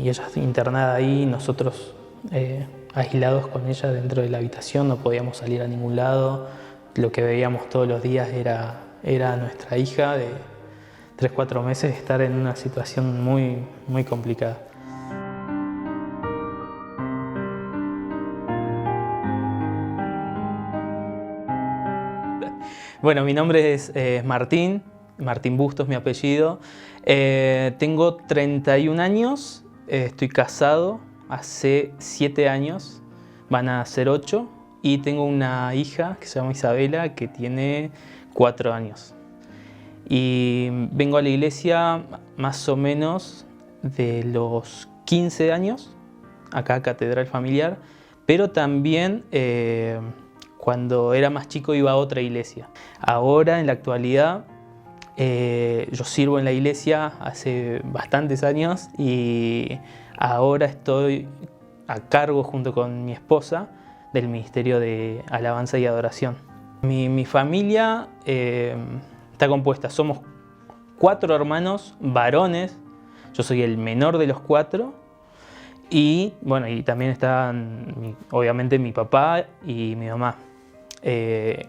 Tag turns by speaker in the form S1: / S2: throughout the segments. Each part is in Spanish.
S1: y ella internada ahí, nosotros aislados con ella dentro de la habitación, no podíamos salir a ningún lado. Lo que veíamos todos los días era nuestra hija de 3-4 meses estar en una situación muy complicada. Bueno, mi nombre es Martín Bustos, mi apellido. Tengo 31 años, estoy casado hace 7 años, van a ser 8, y tengo una hija que se llama Isabela, que tiene 4 años. Y vengo a la iglesia más o menos de los 15 años, acá a Catedral Familiar, pero también cuando era más chico iba a otra iglesia. Ahora, en la actualidad, yo sirvo en la iglesia hace bastantes años y ahora estoy a cargo junto con mi esposa del Ministerio de Alabanza y Adoración. Mi familia está compuesta, somos 4 hermanos varones, yo soy el menor de los 4 y bueno, y también están obviamente mi papá y mi mamá.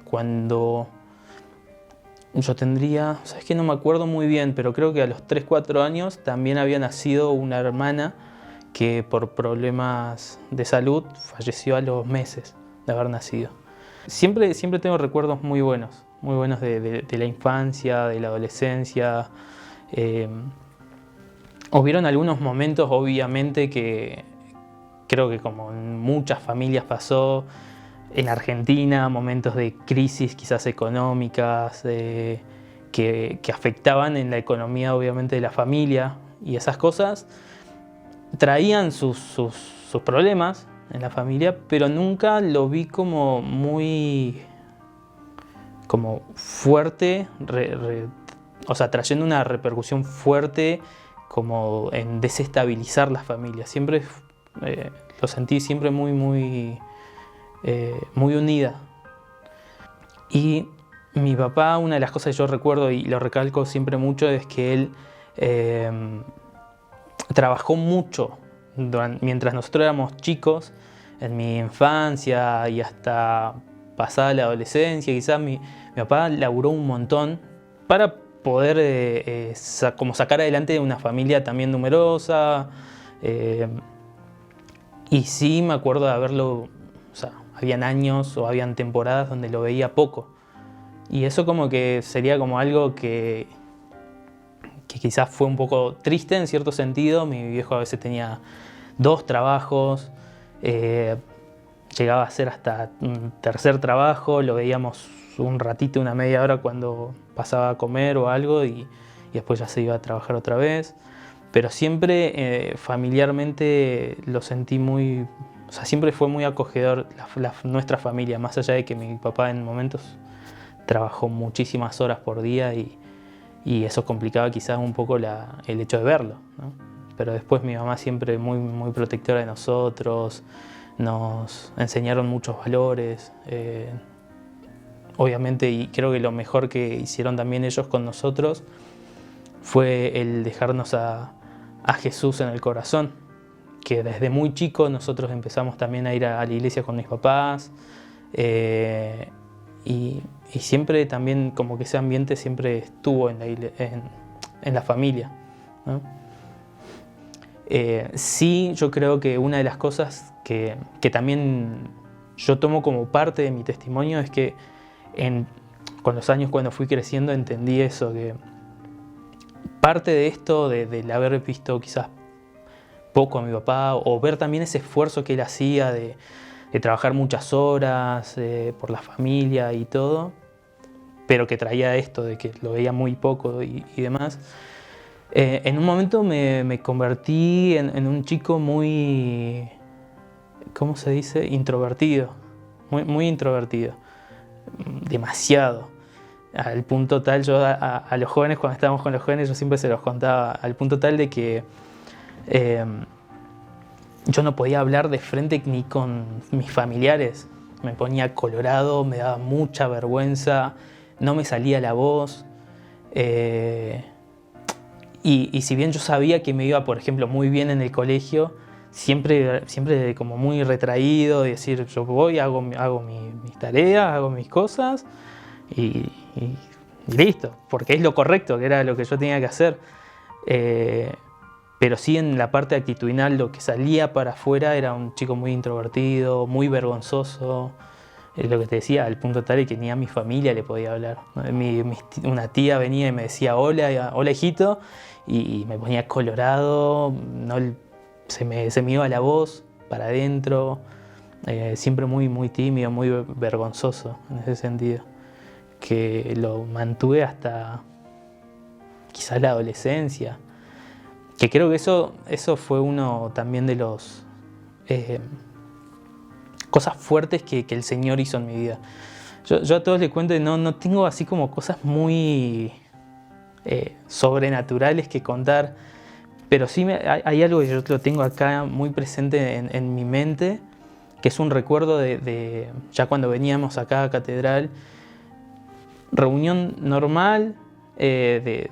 S1: Cuando yo tendría, sabes que no me acuerdo muy bien, pero creo que a los 3-4 años también había nacido una hermana que por problemas de salud falleció a los meses de haber nacido. Siempre tengo recuerdos muy buenos de la infancia, de la adolescencia. Hubieron algunos momentos, obviamente, que creo que como en muchas familias pasó, en Argentina, momentos de crisis quizás económicas, que afectaban en la economía obviamente de la familia, y esas cosas traían sus problemas en la familia, pero nunca lo vi como muy fuerte, o sea, trayendo una repercusión fuerte como en desestabilizar las familias. Siempre lo sentí siempre muy unida. Y mi papá, una de las cosas que yo recuerdo y lo recalco siempre mucho, es que él trabajó mucho mientras nosotros éramos chicos, en mi infancia y hasta pasada la adolescencia. Quizás mi papá laburó un montón para poder como sacar adelante una familia también numerosa. Y sí me acuerdo de haberlo, o sea, habían años o habían temporadas donde lo veía poco. Y eso como que sería como algo que quizás fue un poco triste en cierto sentido. Mi viejo a veces tenía 2 trabajos, llegaba a hacer hasta un 3er trabajo, lo veíamos un ratito, una media hora cuando pasaba a comer o algo y después ya se iba a trabajar otra vez. Pero siempre familiarmente lo sentí muy, o sea, siempre fue muy acogedor nuestra familia, más allá de que mi papá en momentos trabajó muchísimas horas por día y eso complicaba quizás un poco el hecho de verlo, ¿no? Pero después mi mamá siempre muy protectora de nosotros, nos enseñaron muchos valores. Obviamente, y creo que lo mejor que hicieron también ellos con nosotros fue el dejarnos a Jesús en el corazón, que desde muy chico nosotros empezamos también a ir a la iglesia con mis papás, y siempre también como que ese ambiente siempre estuvo en la familia, ¿no? Sí, yo creo que una de las cosas que también yo tomo como parte de mi testimonio es que con los años, cuando fui creciendo, entendí eso, que parte de esto, del haber visto quizás poco a mi papá, o ver también ese esfuerzo que él hacía de trabajar muchas horas por la familia y todo, pero que traía esto de que lo veía muy poco y demás. En un momento me convertí en un chico muy, ¿cómo se dice? Introvertido, muy introvertido, demasiado. Al punto tal, yo a los jóvenes, cuando estábamos con los jóvenes, yo siempre se los contaba, al punto tal de que yo no podía hablar de frente ni con mis familiares. Me ponía colorado, me daba mucha vergüenza, no me salía la voz. Y si bien yo sabía que me iba, por ejemplo, muy bien en el colegio, siempre como muy retraído, de decir, yo voy, hago mis tareas, hago mis cosas y, y- y listo, porque es lo correcto, que era lo que yo tenía que hacer. Eh, pero sí en la parte actitudinal, lo que salía para afuera era un chico muy introvertido, muy vergonzoso. Es lo que te decía, al punto tal de que ni a mi familia le podía hablar. Una tía venía y me decía hola, hola hijito, y me ponía colorado, no, se me iba la voz para adentro, siempre muy tímido, muy vergonzoso en ese sentido, que lo mantuve hasta quizás la adolescencia, que creo que eso fue uno también de los eh, cosas fuertes que el Señor hizo en mi vida. Yo a todos les cuento que no tengo así como cosas muy sobrenaturales que contar, pero sí hay algo que yo lo tengo acá muy presente en mi mente, que es un recuerdo de ya cuando veníamos acá a Catedral, reunión normal de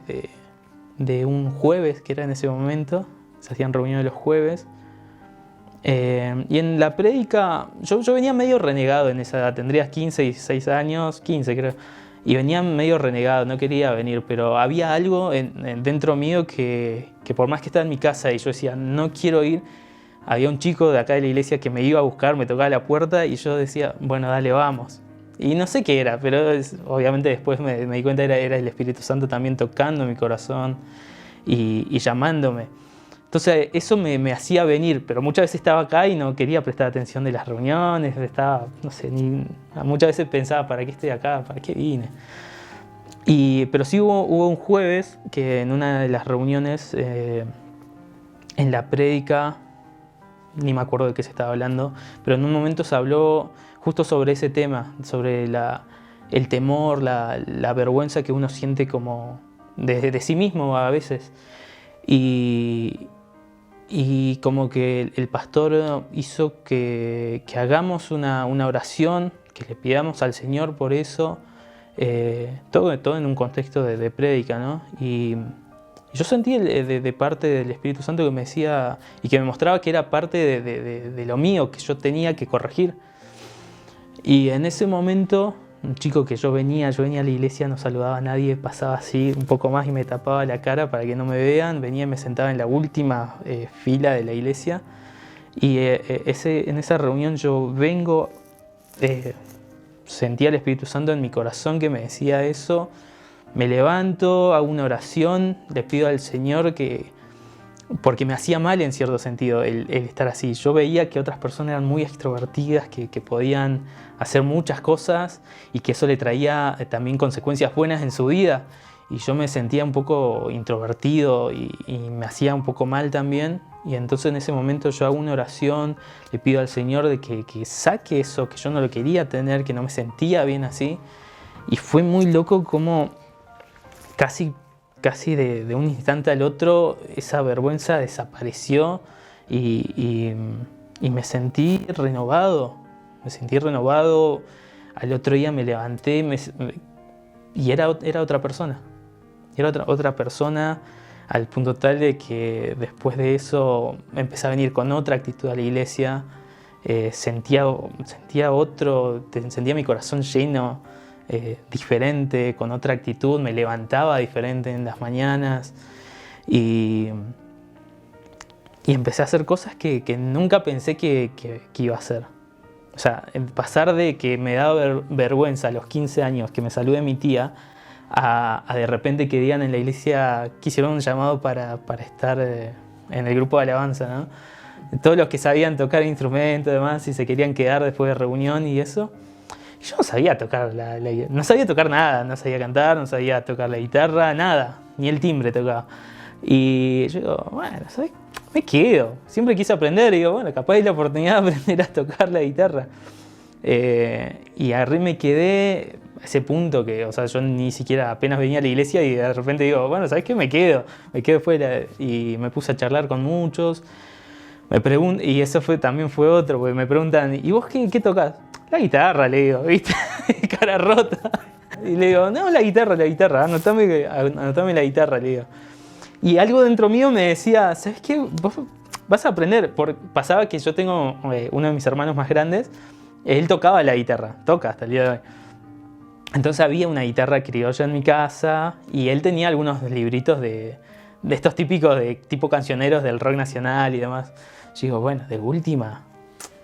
S1: un jueves, que era en ese momento, se hacían reuniones los jueves. Y en la prédica, yo venía medio renegado en esa edad, tendrías 15, 16 años, 15 creo, y venía medio renegado, no quería venir, pero había algo dentro mío que por más que estaba en mi casa y yo decía, no quiero ir, había un chico de acá de la iglesia que me iba a buscar, me tocaba la puerta y yo decía, bueno, dale, vamos. Y no sé qué era, pero obviamente después me di cuenta era el Espíritu Santo también tocando mi corazón y llamándome. Entonces eso me hacía venir, pero muchas veces estaba acá y no quería prestar atención de las reuniones, no sé, muchas veces pensaba, ¿para qué estoy acá? ¿Para qué vine? Pero sí hubo un jueves que en una de las reuniones, en la prédica, ni me acuerdo de qué se estaba hablando, pero en un momento se habló justo sobre ese tema, sobre el temor, la vergüenza que uno siente como de sí mismo a veces. Y como que el pastor hizo que hagamos una oración, que le pidamos al Señor por eso, todo en un contexto de prédica, ¿no? Y yo sentí de parte del Espíritu Santo que me decía y que me mostraba que era parte de lo mío, que yo tenía que corregir. Y en ese momento, un chico que yo venía a la iglesia, no saludaba a nadie, pasaba así un poco más y me tapaba la cara para que no me vean, venía y me sentaba en la última fila de la iglesia. Y en esa reunión yo vengo, sentía el Espíritu Santo en mi corazón que me decía eso, me levanto, hago una oración, le pido al Señor porque me hacía mal en cierto sentido el estar así. Yo veía que otras personas eran muy extrovertidas, que podían hacer muchas cosas y que eso le traía también consecuencias buenas en su vida. Y yo me sentía un poco introvertido y me hacía un poco mal también. Y entonces en ese momento yo hago una oración, le pido al Señor de que saque eso, que yo no lo quería tener, que no me sentía bien así. Y fue muy loco como casi de un instante al otro esa vergüenza desapareció y me sentí renovado. Al otro día me levanté y era otra persona. Era otra persona al punto tal de que después de eso empecé a venir con otra actitud a la iglesia. Sentía mi corazón lleno, diferente, con otra actitud, me levantaba diferente en las mañanas y empecé a hacer cosas que nunca pensé que iba a hacer. O sea, pasar de que me daba vergüenza a los 15 años que me salude mi tía a de repente que digan en la iglesia que hicieron un llamado para estar en el grupo de alabanza, ¿no? Todos los que sabían tocar instrumentos y demás y se querían quedar después de reunión y eso. Yo no sabía tocar no sabía tocar nada, no sabía cantar, no sabía tocar la guitarra, nada, ni el timbre tocaba. Y yo digo, bueno, ¿sabes? Me quedo. Siempre quise aprender y digo, bueno, capaz hay la oportunidad de aprender a tocar la guitarra. Y arriba me quedé a ese punto que, o sea, yo ni siquiera apenas venía a la iglesia y de repente digo, bueno, ¿sabes qué? Me quedo fuera y me puse a charlar con muchos. Y eso también fue otro, porque me preguntan, ¿y vos qué tocás? La guitarra, le digo, ¿viste? Cara rota. Y le digo, no, la guitarra, anotame la guitarra, le digo. Y algo dentro mío me decía, ¿sabes qué? Vos vas a aprender. Pasaba que yo tengo uno de mis hermanos más grandes, él tocaba la guitarra, toca hasta el día de hoy. Entonces había una guitarra criolla en mi casa y él tenía algunos libritos de estos típicos de tipo cancioneros del rock nacional y demás. Yo digo, bueno, de última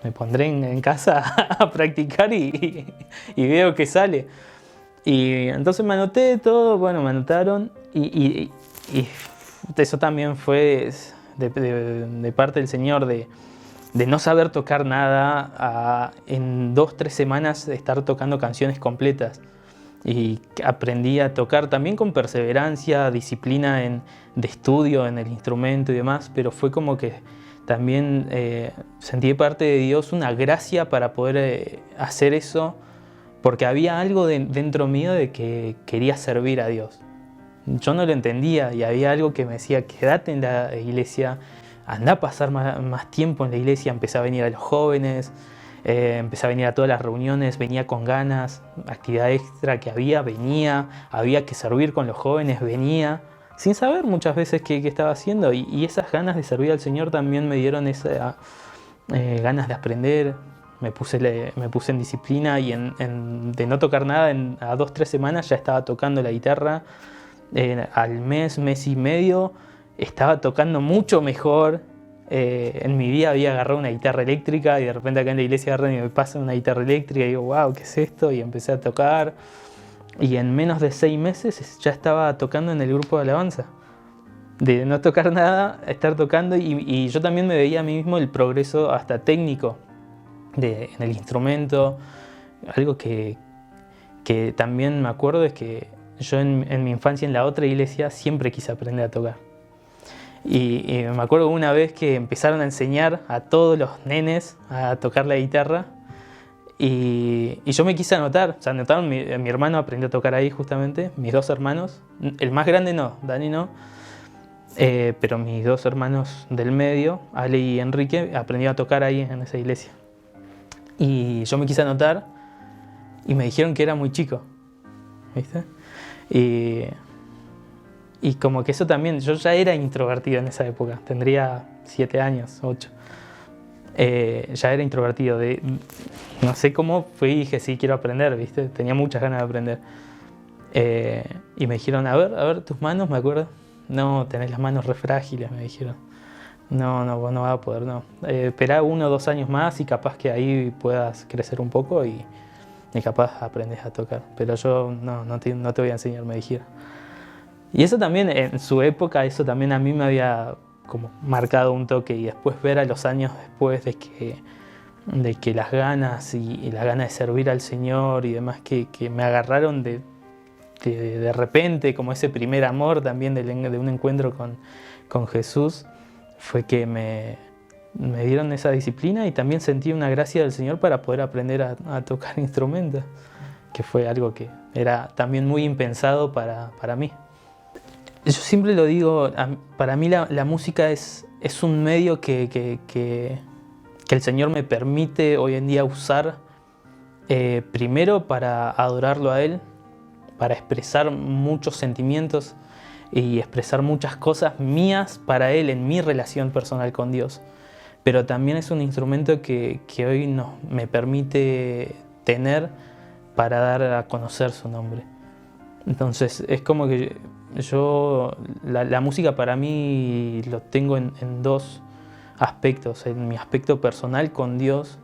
S1: me pondré en casa a practicar y veo que sale. Y entonces me anoté todo, bueno, me anotaron y eso también fue de parte del Señor de no saber tocar nada a en 2-3 semanas de estar tocando canciones completas. Y aprendí a tocar también con perseverancia, disciplina de estudio en el instrumento y demás, pero fue como que también sentí de parte de Dios una gracia para poder hacer eso, porque había algo dentro mío de que quería servir a Dios. Yo no lo entendía y había algo que me decía, quédate en la iglesia, anda a pasar más tiempo en la iglesia, empecé a venir a los jóvenes, empecé a venir a todas las reuniones, venía con ganas, actividad extra que había que servir con los jóvenes, venía, sin saber muchas veces qué estaba haciendo y esas ganas de servir al Señor también me dieron esas ganas de aprender. Me puse en disciplina y de no tocar nada, a 2-3 semanas ya estaba tocando la guitarra. Al mes y medio estaba tocando mucho mejor. En mi vida había agarrado una guitarra eléctrica y de repente acá en la iglesia agarran y me pasan una guitarra eléctrica y digo, wow, ¿qué es esto? Y empecé a tocar y en menos de 6 meses ya estaba tocando en el grupo de alabanza. De no tocar nada, a estar tocando y yo también me veía a mí mismo el progreso hasta técnico en el instrumento. Algo que también me acuerdo es que yo en mi infancia en la otra iglesia siempre quise aprender a tocar. Y me acuerdo una vez que empezaron a enseñar a todos los nenes a tocar la guitarra y yo me quise anotar. O sea, anotaron, mi hermano aprendió a tocar ahí justamente, mis 2 hermanos. El más grande no, Dani no. Pero mis 2 hermanos del medio, Ale y Enrique, aprendieron a tocar ahí en esa iglesia. Y yo me quise anotar y me dijeron que era muy chico, ¿viste? Y como que eso también, yo ya era introvertido en esa época, tendría 7 años, 8. Ya era introvertido, no sé cómo fui y dije, sí, quiero aprender, ¿viste? Tenía muchas ganas de aprender. Y me dijeron, a ver tus manos, me acuerdo. No, tenés las manos re frágiles, me dijeron. No, vos no vas a poder, no. Esperá 1 o 2 años más y capaz que ahí puedas crecer un poco y capaz aprendes a tocar. Pero yo no te voy a enseñar, me dijeron. Y eso también, en su época, eso también a mí me había como marcado un toque. Y después ver a los años después de que las ganas y la gana de servir al Señor y demás que me agarraron de repente, como ese primer amor también de un encuentro con Jesús, fue que me dieron esa disciplina y también sentí una gracia del Señor para poder aprender a tocar instrumentos, que fue algo que era también muy impensado para mí. Yo siempre lo digo, para mí la música es un medio que el Señor me permite hoy en día usar, primero para adorarlo a Él, para expresar muchos sentimientos y expresar muchas cosas mías para Él en mi relación personal con Dios. Pero también es un instrumento que hoy me permite tener para dar a conocer su nombre. Entonces es como que la música para mí lo tengo en 2 aspectos. En mi aspecto personal con Dios,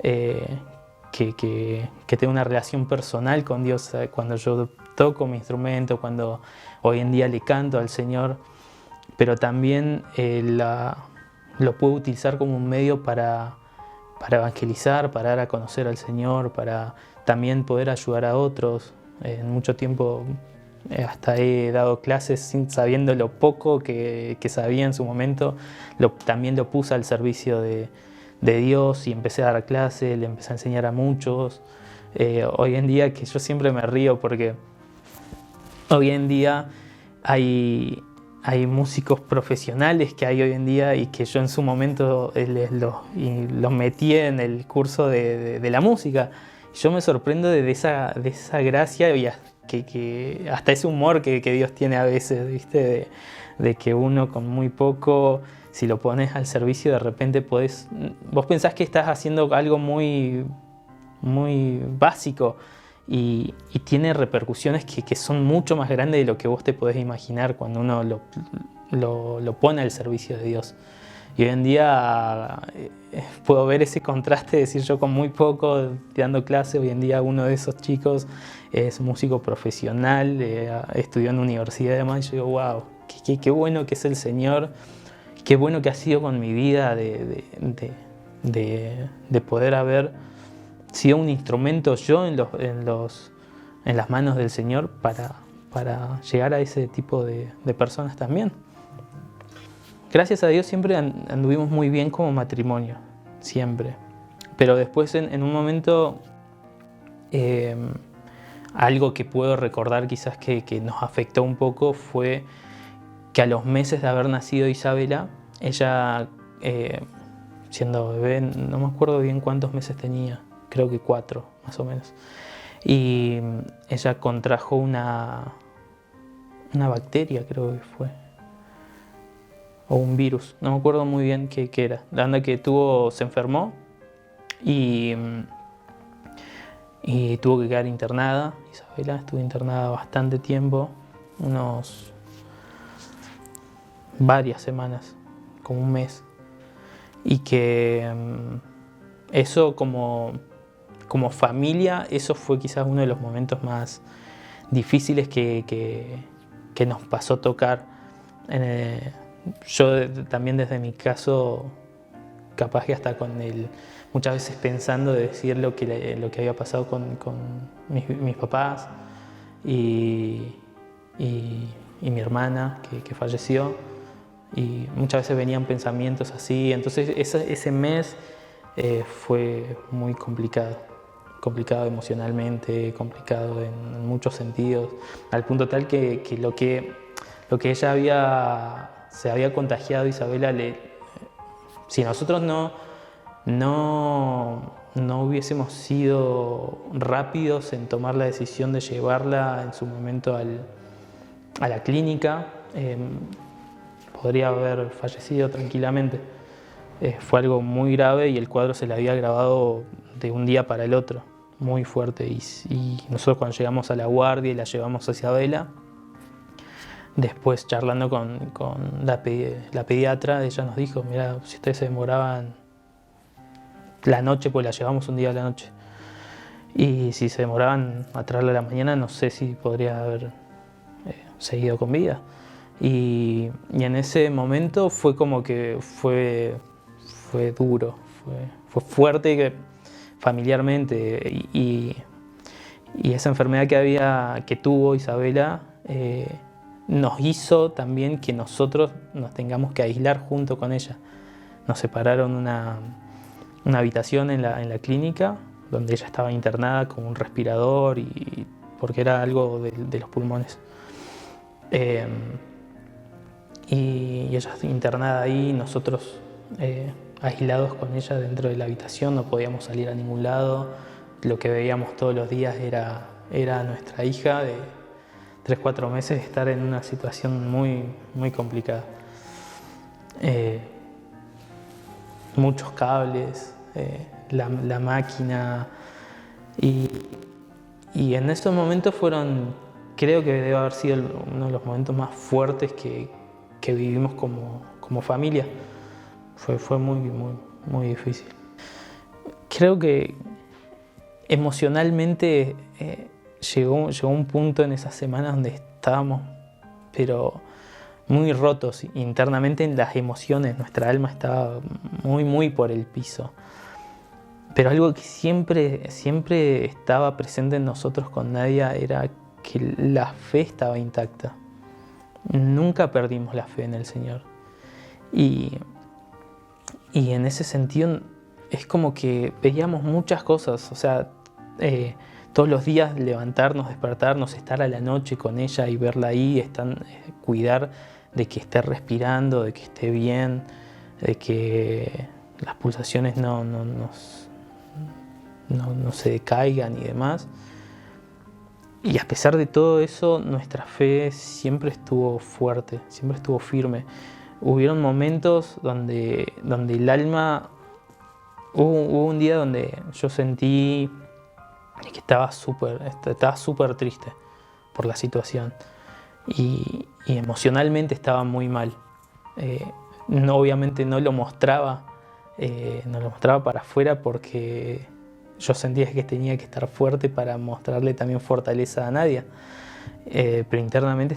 S1: que tengo una relación personal con Dios cuando yo toco mi instrumento, cuando hoy en día le canto al Señor, pero también lo puedo utilizar como un medio para evangelizar, para dar a conocer al Señor, para también poder ayudar a otros. En mucho tiempo hasta he dado clases sabiendo lo poco que sabía en su momento, también lo puse al servicio de Dios y empecé a dar clases, le empecé a enseñar a muchos. Hoy en día, que yo siempre me río porque hoy en día hay músicos profesionales que hay hoy en día y que yo en su momento los metí en el curso de la música. Yo me sorprendo de esa gracia y que hasta ese humor que Dios tiene a veces, ¿viste? De que uno con muy poco, si lo pones al servicio, de repente vos pensás que estás haciendo algo muy, muy básico y tiene repercusiones que son mucho más grandes de lo que vos te podés imaginar cuando uno lo pone al servicio de Dios. Y hoy en día puedo ver ese contraste, decir, yo con muy poco dando clase, hoy en día uno de esos chicos es músico profesional, estudió en universidad y demás, y yo digo, wow, qué bueno que es el Señor, qué bueno que ha sido con mi vida de poder haber sido un instrumento yo en las manos del Señor para llegar a ese tipo de personas también. Gracias a Dios siempre anduvimos muy bien como matrimonio, siempre. Pero después en un momento, algo que puedo recordar quizás que nos afectó un poco fue que a los meses de haber nacido Isabela, ella, siendo bebé, no me acuerdo bien cuántos meses tenía, creo que 4 más o menos. Y ella contrajo una bacteria, creo que fue. O un virus, no me acuerdo muy bien qué era. La onda que se enfermó y tuvo que quedar internada. Isabela estuvo internada bastante tiempo, varias semanas, como un mes. Y que eso como familia, eso fue quizás uno de los momentos más difíciles que nos pasó tocar. Yo también desde mi caso, capaz que hasta muchas veces pensando de decir lo que había pasado con mis papás y mi hermana que falleció, y muchas veces venían pensamientos así, entonces ese mes fue muy complicado emocionalmente, complicado en muchos sentidos, al punto tal que lo que ella se había contagiado, Isabela, si nosotros no hubiésemos sido rápidos en tomar la decisión de llevarla en su momento a la clínica, podría haber fallecido tranquilamente. Fue algo muy grave y el cuadro se le había agravado de un día para el otro, muy fuerte. Y nosotros cuando llegamos a la guardia y la llevamos a Isabela, después charlando con la pediatra, ella nos dijo, mira, si ustedes se demoraban la noche, pues la llevamos un día a la noche, y si se demoraban a traerla a la mañana, no sé si podría haber seguido con vida. Y en ese momento fue como que fue duro, fue fuerte familiarmente, y esa enfermedad que tuvo Isabela nos hizo también que nosotros nos tengamos que aislar junto con ella. Nos separaron una habitación en la clínica donde ella estaba internada con un respirador porque era algo de los pulmones. Y ella internada ahí, nosotros aislados con ella dentro de la habitación, no podíamos salir a ningún lado. Lo que veíamos todos los días era nuestra hija de 3-4 meses estar en una situación muy, muy complicada. Muchos cables, la máquina, y en esos momentos creo que debe haber sido uno de los momentos más fuertes que vivimos como familia. Fue muy, muy, muy difícil. Creo que emocionalmente llegó un punto en esas semanas donde estábamos, pero muy rotos internamente en las emociones. Nuestra alma estaba muy, muy por el piso. Pero algo que siempre estaba presente en nosotros con Nadia era que la fe estaba intacta. Nunca perdimos la fe en el Señor. Y en ese sentido es como que veíamos muchas cosas. O sea, todos los días levantarnos, despertarnos, estar a la noche con ella y verla ahí, cuidar de que esté respirando, de que esté bien, de que las pulsaciones no se decaigan y demás. Y a pesar de todo eso, nuestra fe siempre estuvo fuerte, siempre estuvo firme. Hubieron momentos donde el alma... Hubo un día donde yo sentí que estaba súper triste por la situación. Y emocionalmente estaba muy mal. Obviamente no lo mostraba para afuera porque yo sentía que tenía que estar fuerte para mostrarle también fortaleza a Nadia. Pero internamente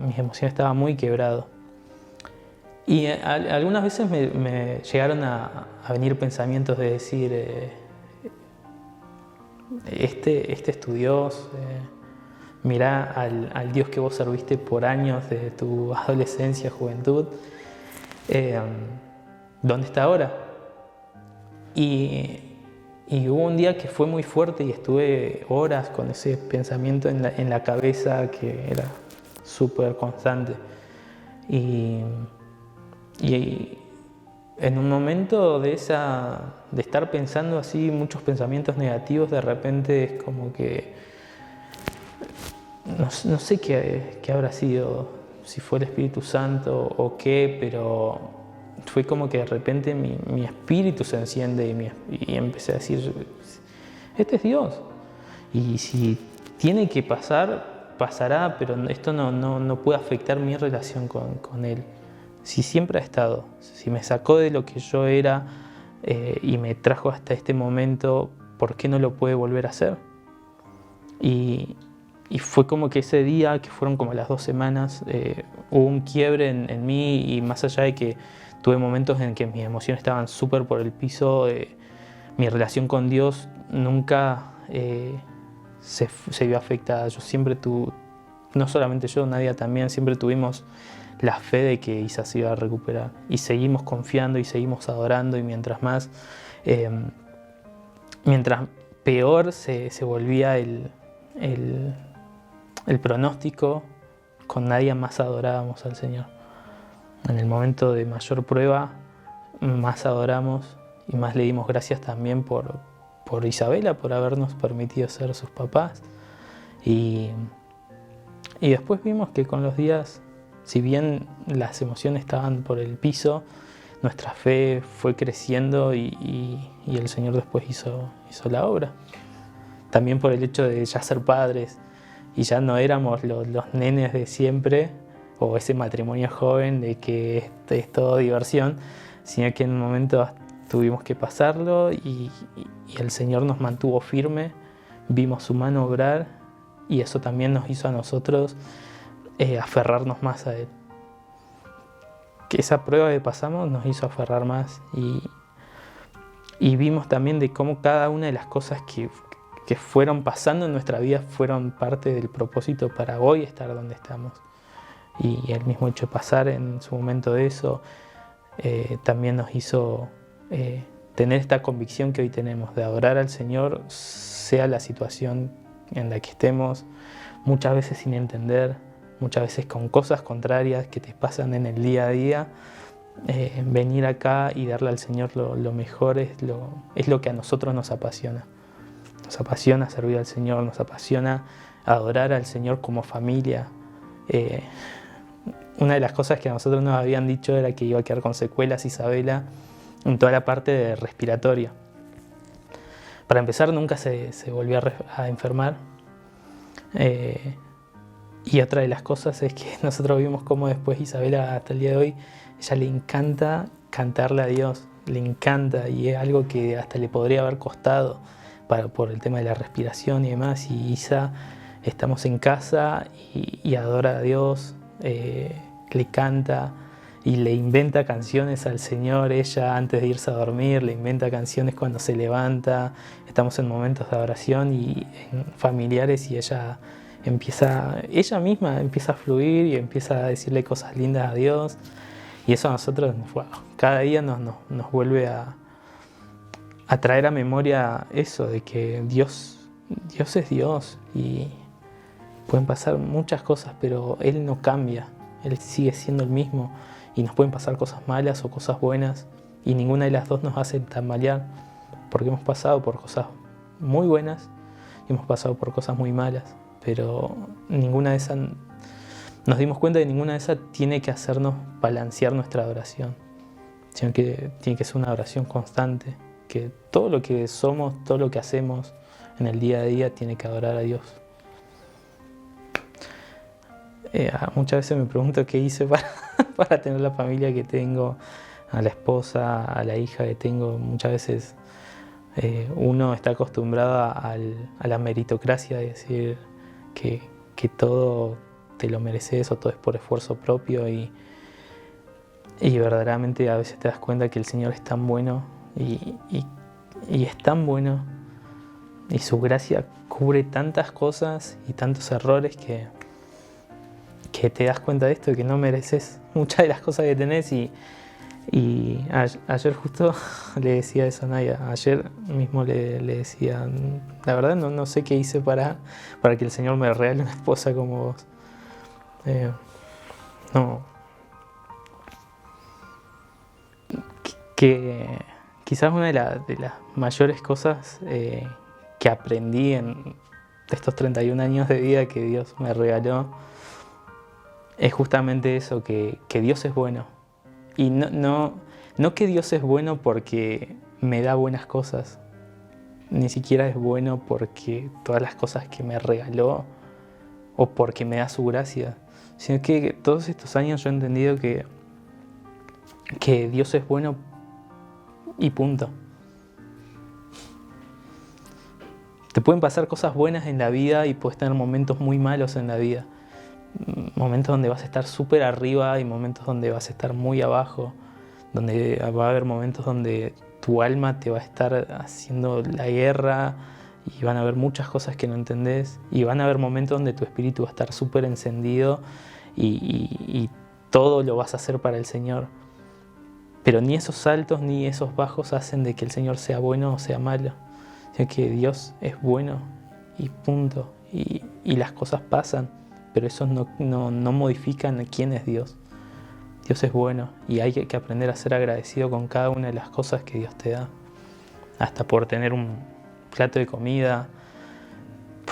S1: mis emociones estaban muy quebradas. Y algunas veces me llegaron a venir pensamientos de decir, este es tu Dios, mirá al Dios que vos serviste por años desde tu adolescencia, juventud, ¿dónde está ahora? Y hubo un día que fue muy fuerte y estuve horas con ese pensamiento en la cabeza que era súper constante. Y en un momento de estar pensando así muchos pensamientos negativos, de repente es como que no sé qué habrá sido, si fue el Espíritu Santo o qué, pero fue como que de repente mi espíritu se enciende y empecé a decir, este es Dios. Y si tiene que pasar, pasará, pero esto no puede afectar mi relación con Él. Si siempre ha estado, si me sacó de lo que yo era y me trajo hasta este momento, ¿por qué no lo puede volver a hacer? Y fue como que ese día, que fueron como las 2 semanas, hubo un quiebre en mí, y más allá de que tuve momentos en que mis emociones estaban súper por el piso, mi relación con Dios nunca se vio afectada. Yo siempre no solamente yo, Nadia también, siempre tuvimos la fe de que Isa se iba a recuperar. Y seguimos confiando y seguimos adorando, y mientras peor se volvía el pronóstico, con Nadia más adorábamos al Señor. En el momento de mayor prueba, más adoramos y más le dimos gracias también por Isabela, por habernos permitido ser sus papás. Y después vimos que con los días, si bien las emociones estaban por el piso, nuestra fe fue creciendo y el Señor después hizo la obra. También por el hecho de ya ser padres, y ya no éramos los nenes de siempre, o ese matrimonio joven de que es todo diversión, sino que en un momento tuvimos que pasarlo y el Señor nos mantuvo firme, vimos su mano obrar, y eso también nos hizo a nosotros aferrarnos más a Él. Que esa prueba que pasamos nos hizo aferrar más, y vimos también de cómo cada una de las cosas que fueron pasando en nuestra vida fueron parte del propósito para hoy estar donde estamos. Y el mismo hecho de pasar en su momento de eso también nos hizo tener esta convicción que hoy tenemos de adorar al Señor, sea la situación en la que estemos, muchas veces sin entender, muchas veces con cosas contrarias que te pasan en el día a día. Venir acá y darle al Señor lo mejor es lo que a nosotros nos apasiona. Nos apasiona servir al Señor, nos apasiona adorar al Señor como familia. Una de las cosas que a nosotros nos habían dicho era que iba a quedar con secuelas Isabela en toda la parte de respiratoria. Para empezar, nunca se volvió a enfermar. Y otra de las cosas es que nosotros vimos cómo después Isabela, hasta el día de hoy, ella le encanta cantarle a Dios, le encanta, y es algo que hasta le podría haber costado por el tema de la respiración y demás. Y Isa, estamos en casa y adora a Dios, le canta y le inventa canciones al Señor. Ella, antes de irse a dormir, le inventa canciones cuando se levanta. Estamos en momentos de adoración y en familiares, y ella misma empieza a fluir y empieza a decirle cosas lindas a Dios. Y eso a nosotros, wow, cada día nos vuelve a traer a memoria eso, de que Dios es Dios, y pueden pasar muchas cosas, pero Él no cambia, Él sigue siendo el mismo, y nos pueden pasar cosas malas o cosas buenas, y ninguna de las dos nos hace tambalear, porque hemos pasado por cosas muy buenas hemos pasado por cosas muy malas, pero ninguna de esas, nos dimos cuenta de que ninguna de esas tiene que hacernos balancear nuestra adoración, sino que tiene que ser una adoración constante, que todo lo que somos, todo lo que hacemos en el día a día tiene que adorar a Dios. Muchas veces me pregunto qué hice para tener la familia que tengo, a la esposa, a la hija que tengo. Muchas veces uno está acostumbrado a la meritocracia, de decir que todo te lo mereces o todo es por esfuerzo propio, y verdaderamente a veces te das cuenta que el Señor es tan bueno y es tan bueno, y su gracia cubre tantas cosas y tantos errores que te das cuenta de esto, de que no mereces muchas de las cosas que tenés. Ayer justo le decía eso a Naya, ayer mismo le decía, la verdad no sé qué hice para que el Señor me regale una esposa como vos. No. Que quizás una de las mayores cosas que aprendí en estos 31 años de vida que Dios me regaló es justamente eso, que Dios es bueno. Y no que Dios es bueno porque me da buenas cosas, ni siquiera es bueno porque todas las cosas que me regaló o porque me da su gracia, sino que todos estos años yo he entendido que Dios es bueno y punto. Te pueden pasar cosas buenas en la vida y puedes tener momentos muy malos en la vida. Momentos donde vas a estar súper arriba y momentos donde vas a estar muy abajo, donde va a haber momentos donde tu alma te va a estar haciendo la guerra y van a haber muchas cosas que no entendés, y van a haber momentos donde tu espíritu va a estar súper encendido y todo lo vas a hacer para el Señor. Pero ni esos altos ni esos bajos hacen de que el Señor sea bueno o sea malo, sino que Dios es bueno y punto. Y las cosas pasan, pero eso no modifican quién es Dios. Dios es bueno y hay que aprender a ser agradecido con cada una de las cosas que Dios te da. Hasta por tener un plato de comida,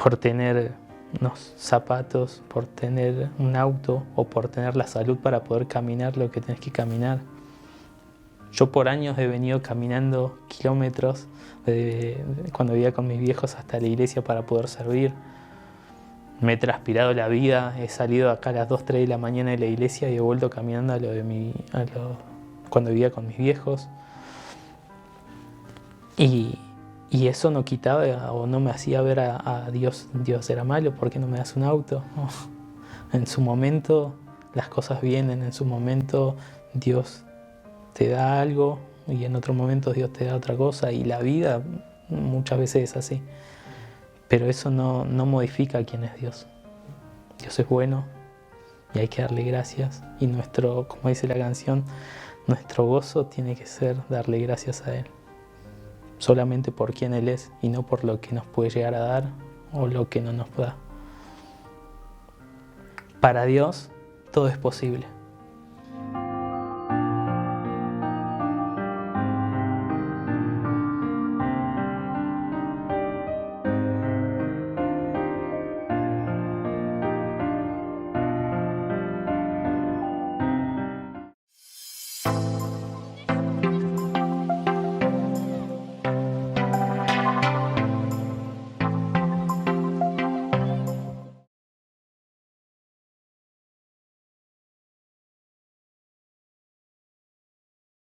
S1: por tener unos zapatos, por tener un auto o por tener la salud para poder caminar lo que tenés que caminar. Yo por años he venido caminando kilómetros cuando vivía con mis viejos hasta la iglesia para poder servir. Me he transpirado la vida, he salido acá a las 2, 3 de la mañana de la iglesia y he vuelto caminando cuando vivía con mis viejos. Y eso no quitaba o no me hacía ver a Dios. Dios era malo, ¿por qué no me das un auto? En su momento las cosas vienen, en su momento Dios te da algo y en otros momentos Dios te da otra cosa, y la vida muchas veces es así. Pero eso no modifica quién es Dios. Dios es bueno y hay que darle gracias. Y como dice la canción, nuestro gozo tiene que ser darle gracias a Él. Solamente por quién Él es y no por lo que nos puede llegar a dar o lo que no nos da. Para Dios todo es posible.